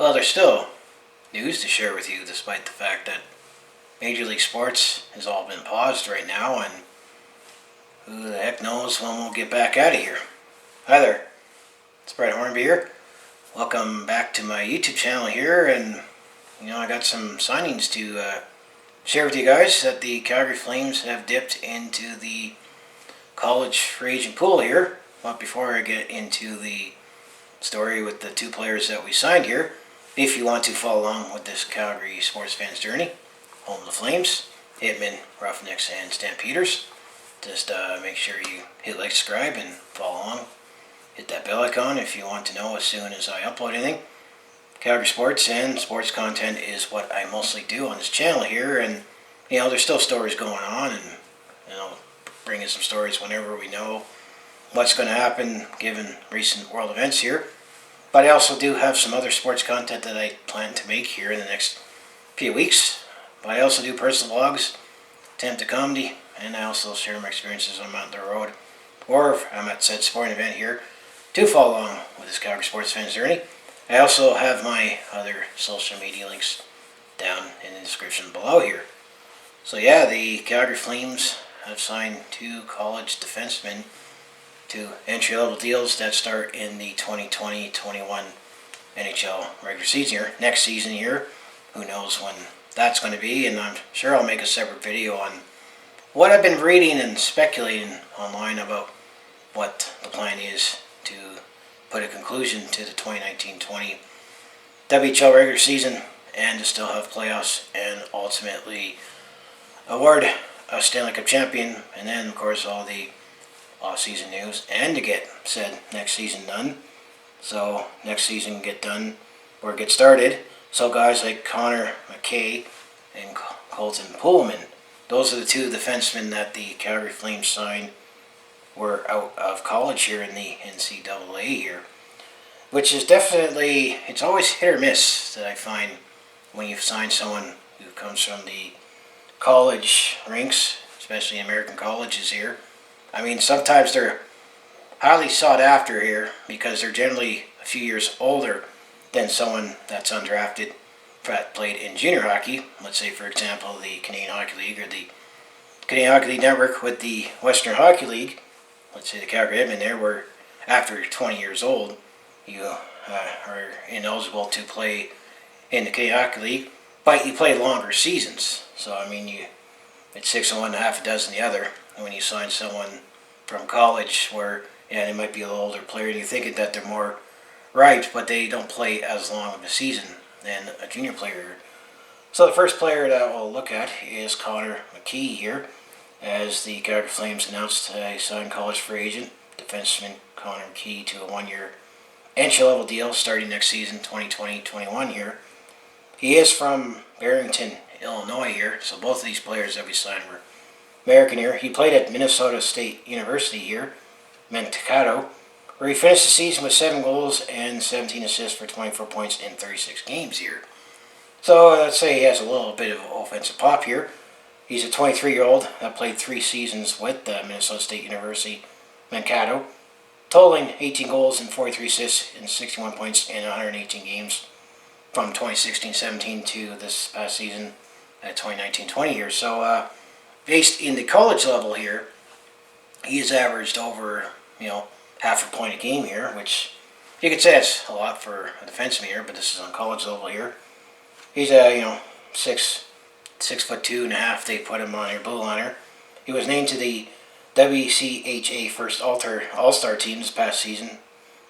Well, there's still news to share with you despite the fact that Major League Sports has all been paused right now, and who the heck knows when we'll get back out of here. Hi there, it's Brett Hornby here. Welcome back to my YouTube channel here, and I got some signings to share with you guys that the Calgary Flames have dipped into the college free agent pool here. But before I get into the story with the two players that we signed here, if you want to follow along with this Calgary sports fans journey, home of the Flames, Hitmen, Roughnecks, and Stampeders, just make sure you hit like, subscribe, and follow along. Hit that bell icon if you want to know as soon as I upload anything. Calgary sports and sports content is what I mostly do on this channel here, and there's still stories going on, and bringing some stories whenever we know what's going to happen given recent world events here. But I also do have some other sports content that I plan to make here in the next few weeks. But I also do personal vlogs, attempt to comedy, and I also share my experiences when I'm out on the road or if I'm at said sporting event here to follow along with this Calgary sports fans journey. I also have my other social media links down in the description below here. So yeah, the Calgary Flames have signed two college defensemen to entry-level deals that start in the 2020-21 NHL regular season here. Next season here, who knows when that's going to be, and I'm sure I'll make a separate video on what I've been reading and speculating online about what the plan is to put a conclusion to the 2019-20 WHL regular season and to still have playoffs and ultimately award a Stanley Cup champion, and then of course all the off-season news, and to get said next season done. So next season get done or get started. So guys like Mackey Colton Poolman, those are the two defensemen that the Calgary Flames signed, were out of college here in the NCAA here, which is definitely, it's always hit or miss that I find when you sign someone who comes from the college ranks, especially American colleges here. I mean, sometimes they're highly sought after here because they're generally a few years older than someone that's undrafted that played in junior hockey. Let's say, for example, the Canadian Hockey League or the Canadian Hockey League Network with the Western Hockey League. Let's say the Calgary Hitmen there, where after you're 20 years old, you are ineligible to play in the Canadian Hockey League, but you play longer seasons. So, I mean, it's 6 on one, half a dozen the other. And when you sign someone from college where, they might be a little older player, and you're thinking that they're more right, but they don't play as long of a season than a junior player. So the first player that we'll look at is Mackey here, as the Calgary Flames announced a signed college free agent, defenseman Mackey, to a one-year entry-level deal starting next season, 2020-21 here. He is from Barrington, Illinois here, so both of these players that we signed were American here. He played at Minnesota State University here, Mankato, where he finished the season with 7 goals and 17 assists for 24 points in 36 games here. So let's say he has a little bit of offensive pop here. He's a 23-year-old that played 3 seasons with Minnesota State University, Mankato, totaling 18 goals and 43 assists and 61 points in 118 games from 2016-17 to this past season at 2019-20 here. So based in the college level here, he has averaged over, half a point a game here, which you could say that's a lot for a defenseman here, but this is on college level here. He's a, 6'2.5", they put him on your blue liner. He was named to the WCHA first All-Star team this past season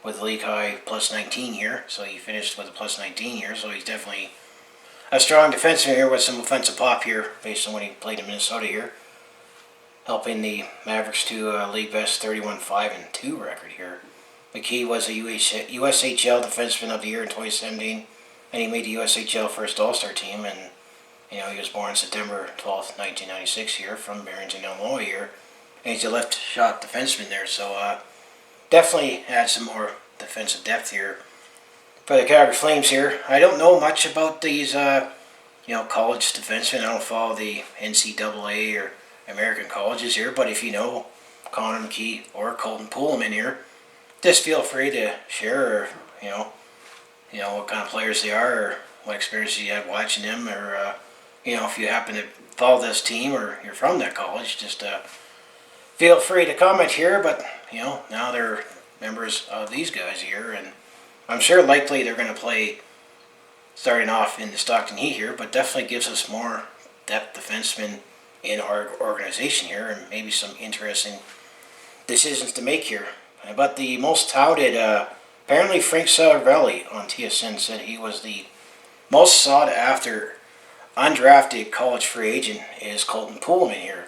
with a league high plus 19 here, so he finished with a plus 19 here, so he's definitely a strong defenseman here with some offensive pop here based on when he played in Minnesota here, helping the Mavericks to a league best 31-5-2 record here. Mackey was a USHL Defenseman of the Year in 2017, and he made the USHL first All-Star team, and he was born September 12th, 1996 here from Barrington, Illinois here, and he's a left shot defenseman there, so definitely adds some more defensive depth here for the Calgary Flames here. I don't know much about these college defensemen. I don't follow the NCAA or American colleges here, but if you know Mackey or Colton Poolman here, just feel free to share or what kind of players they are, or what experience you had watching them, or if you happen to follow this team or you're from that college, just feel free to comment here. But now they're members of these guys here, and I'm sure likely they're going to play starting off in the Stockton Heat here, but definitely gives us more depth defensemen in our organization here, and maybe some interesting decisions to make here. But the most touted, apparently Frank Seravelli on TSN said he was the most sought after undrafted college free agent is Colton Poolman here.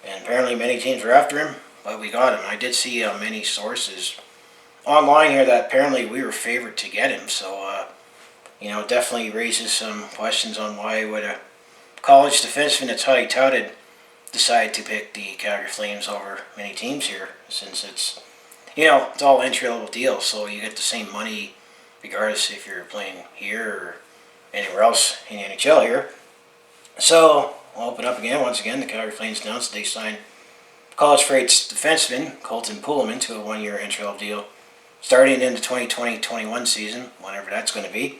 And apparently many teams were after him, but we got him. I did see many sources online here that apparently we were favored to get him. So, definitely raises some questions on why would a college defenseman that's highly touted decide to pick the Calgary Flames over many teams here, since it's all entry-level deals, so you get the same money regardless if you're playing here or anywhere else in the NHL here. So, we'll open up again. Once again, the Calgary Flames announced they signed college free defenseman Colton Poolman to a one-year entry-level deal starting in the 2020-21 season, whenever that's going to be.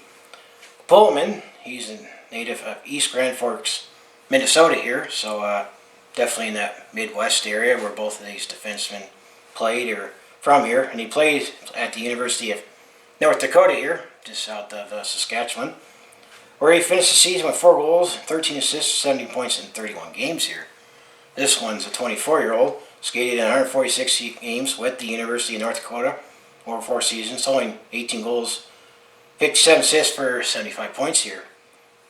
Poolman, he's a native of East Grand Forks, Minnesota here, so definitely in that Midwest area where both of these defensemen played or from here. And he played at the University of North Dakota here, just south of Saskatchewan, where he finished the season with 4 goals, 13 assists, 70 points in 31 games here. This one's a 24-year-old, skated in 146 games with the University of North Dakota over 4 seasons, totaling 18 goals, 57 assists for 75 points here.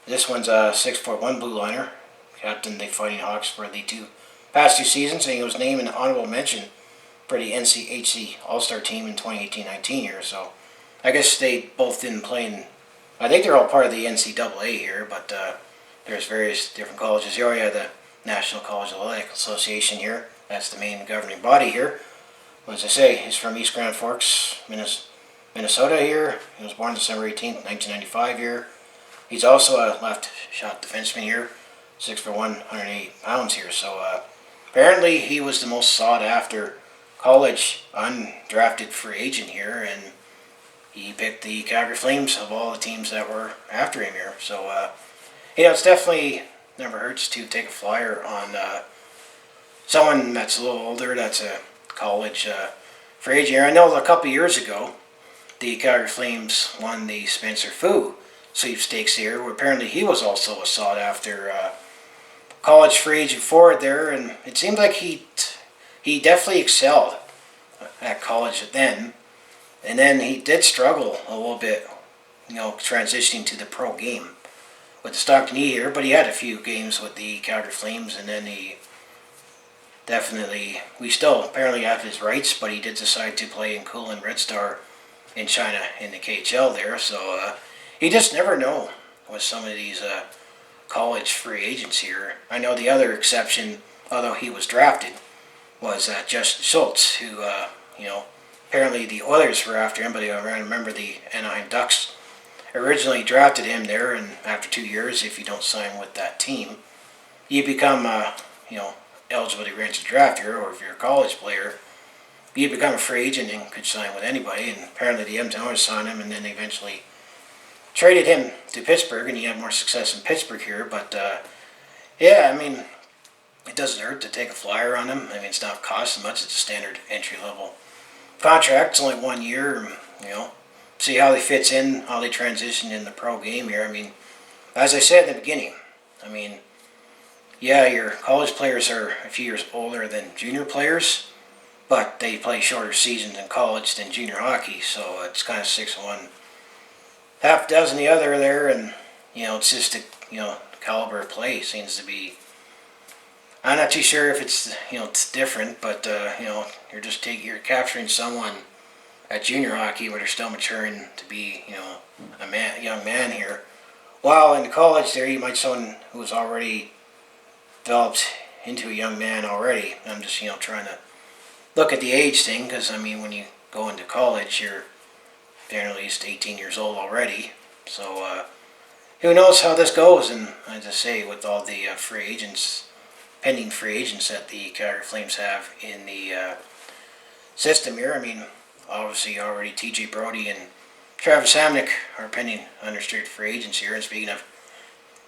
This one's a 6'1" blue liner, captained the Fighting Hawks for the past 2 seasons, and he was named an honorable mention for the NCHC All-Star team in 2018-19 here. So I guess they both didn't play in, I think they're all part of the NCAA here, but there's various different colleges here. You have the National College Athletic Association here. That's the main governing body here. As I say, he's from East Grand Forks, Minnesota here. He was born December 18th, 1995 here. He's also a left shot defenseman here, 6'1", 108 pounds here. So apparently he was the most sought after college undrafted free agent here, and he picked the Calgary Flames of all the teams that were after him here. So it's definitely never hurts to take a flyer on someone that's a little older, that's a college free agent here. I know a couple years ago the Calgary Flames won the Spencer Fu sweepstakes here, where apparently he was also a sought after college free agent forward there, and it seemed like he definitely excelled at college then, and then he did struggle a little bit, transitioning to the pro game with the Stockton Heat here, but he had a few games with the Calgary Flames, and then we still apparently have his rights, but he did decide to play in Kulin Red Star in China in the KHL there, so you just never know with some of these college free agents here. I know the other exception, although he was drafted, was Justin Schultz, who, apparently the Oilers were after him, but I remember the Anaheim Ducks originally drafted him there, and after 2 years, if you don't sign with that team, you become, eligible to enter the draft here, or if you're a college player, you become a free agent and could sign with anybody, and apparently the Edmonton Oilers signed him, and then they eventually traded him to Pittsburgh, and he had more success in Pittsburgh here, but it doesn't hurt to take a flyer on him. It's not costing much. It's a standard entry-level contract. It's only 1 year, see how he fits in, how they transition in the pro game here. As I said in the beginning, your college players are a few years older than junior players, but they play shorter seasons in college than junior hockey, so it's kind of 6-1, half dozen the other there, and it's just the caliber of play seems to be. I'm not too sure if it's it's different, but you're capturing someone at junior hockey where they're still maturing to be a young man here, while in college there you might someone who's already developed into a young man already. I'm just trying to look at the age thing, because when you go into college you're at least 18 years old already, so who knows how this goes. And as I say, with all the pending free agents that the Calgary Flames have in the system here, obviously already TJ Brody and Travis Hamnick, our pending unrestricted free agents here. And speaking of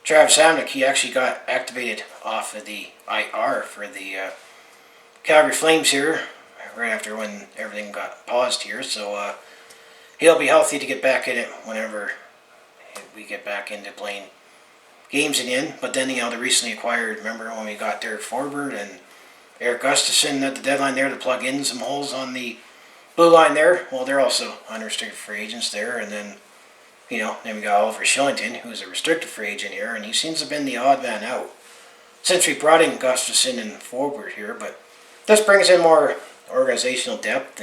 Travis Hamnick, he actually got activated off of the IR for the Calgary Flames here, right after when everything got paused here. So he'll be healthy to get back in it whenever we get back into playing games again. But then, they recently acquired, remember when we got Derek Forbert and Eric Gustafson at the deadline there to plug in some holes on the blue line there? Well, they're also unrestricted free agents there. And then, then we got Oliver Shillington, who's a restricted free agent here, and he seems to have been the odd man out since we brought in Gustafson and Forbert here. But this brings in more organizational depth,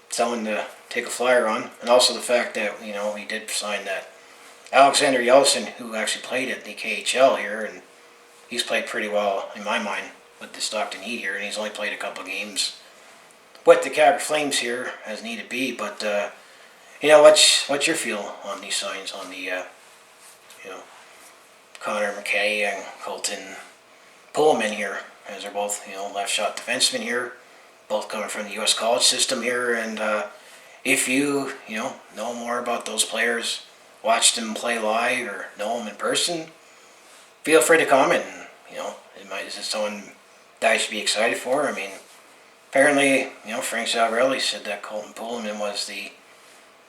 someone to take a flyer on. And also the fact that, we did sign that Alexander Yeltsin, who actually played at the KHL here, and he's played pretty well, in my mind, with the Stockton Heat here, and he's only played a couple of games with the Calgary Flames here, as needed be. But, what's your feel on these signs, on the, Connor McKay and Colton Poolman here, as they're both, left shot defensemen here, both coming from the U.S. college system here. And if you, know more about those players, watched them play live, or know them in person, feel free to comment. And, is it someone that I should be excited for? I mean, apparently, Frank Seravelli said that Colton Poolman was the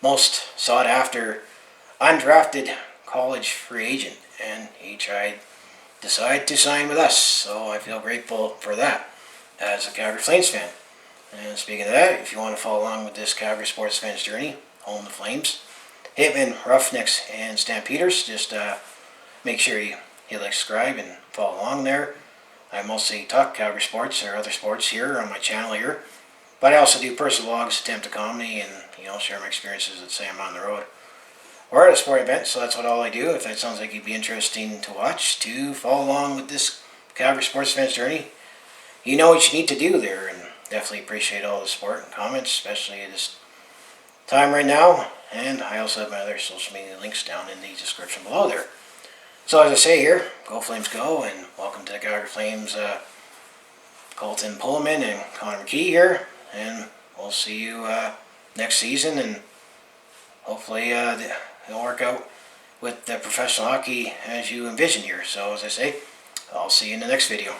most sought after undrafted college free agent, and he decided to sign with us. So I feel grateful for that as a Calgary Flames fan. And speaking of that, if you want to follow along with this Calgary sports fan's journey, home the Flames, Hitmen, Roughnecks, and Stampeders, just make sure you hit like, subscribe, and follow along there. I mostly talk Calgary sports or other sports here on my channel here, but I also do personal vlogs, attempt to comedy, and share my experiences at say I'm on the road or at a sport event. So that's all I do. If that sounds like it'd be interesting to watch, to follow along with this Calgary sports fan's journey, you know what you need to do there. And definitely appreciate all the support and comments, especially at this time right now. And I also have my other social media links down in the description below there. So as I say here, go Flames go, and welcome to the Calgary Flames, Colton Poolman and Connor McKay here. And we'll see you next season, and hopefully it'll work out with the professional hockey as you envision here. So as I say, I'll see you in the next video.